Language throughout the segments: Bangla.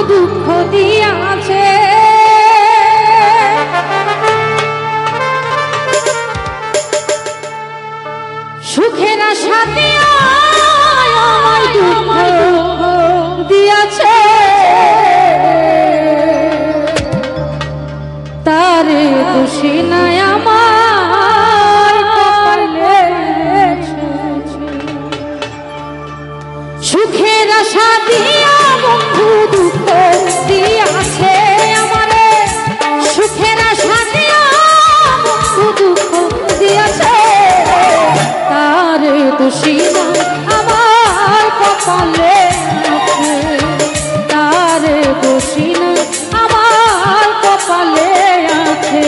দুঃখ দিয়াছে। সুখের আশা দিয়া আমায় দুঃখ দিয়াছে। তারে দোষী নাই আমার কপালে। সুখের আশা দিয়া বন্ধু দুঃখ দিয়াছে আমারে। সুখের আশা দিয়া বন্ধু দুঃখ দিয়াছে। তারে দোষী নাই আমার কপালে আছে। তারে দোষী নাই আমার কপালে আছে।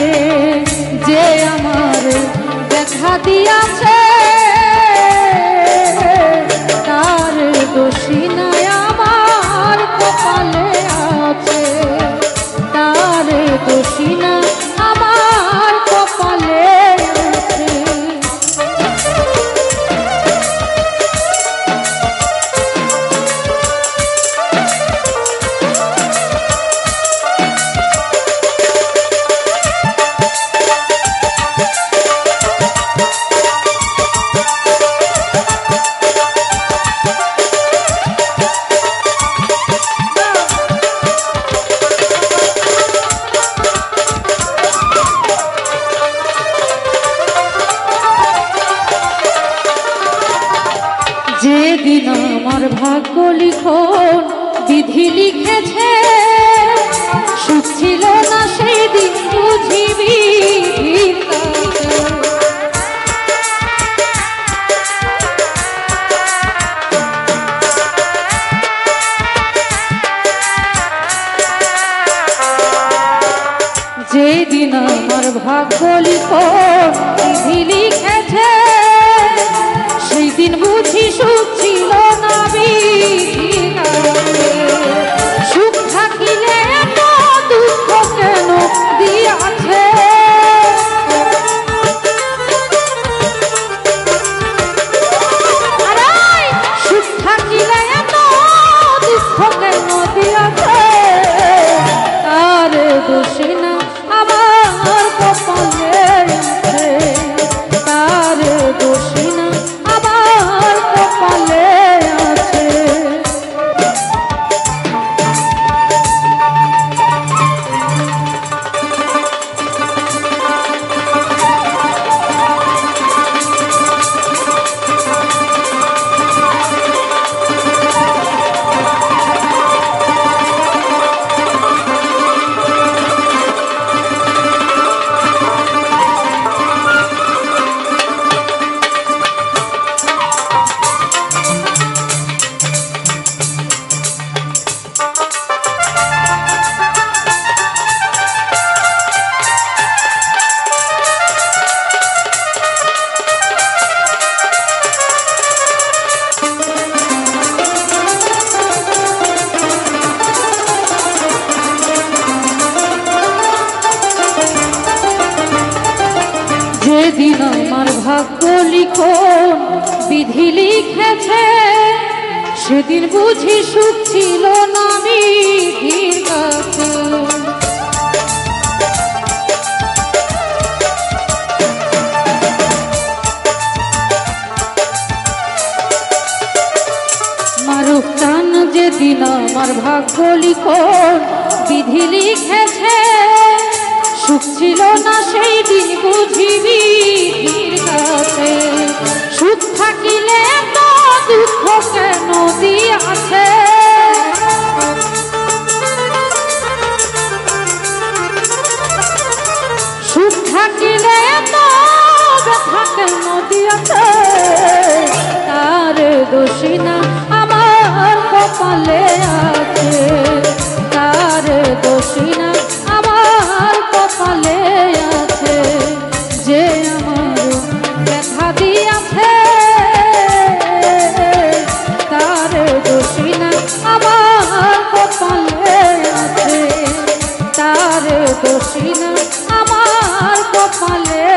যে আমার দেখা দিয়াছে তার দোষী নাই আমার কপালে আছে। তার দোষী না আমার কপালে আছে। যেদিন আমার ভাগ্য লিখন বিধি লিখেছে, সুখ ছিল না সেই দিন বুঝিবি। যেদিন আমার ভাগ্য লিখন বিধি লিখেছে, সেই দিন বুঝি সুখ ছিল না বিধিতে। সুখ থাকিলে এত দুঃখ কেন দিয়াছে। সুখ থাকিলে এত দুঃখ কেন দিয়াছে। তার দোষী না আমার কপালে আছে। তার দোষী না আমার কপালে আছে। যেদিন আমার ভাগ্য লিখন বিধি লিখেছে, সেদিন বুঝি সুখ ছিল না বিধির কাছে। মারুক টান যেদিন আমার ভাগ্য লিখন বিধি লিখেছে, সুখ ছিল না সেই দিন বুঝিবি কাছে। সুখ থাকিলে এত দুঃখ কেন দিয়াছে। সুখ থাকিলে এত ব্যথা কেন দিয়াছে। তার দোষী না আমার কপালে আছে। তার দোষী না আমার কপালে আছে। যে আমার দেখা দিয়াছে তার দোষী না আমার কপালে আছে। তার দোষী না আমার কপালে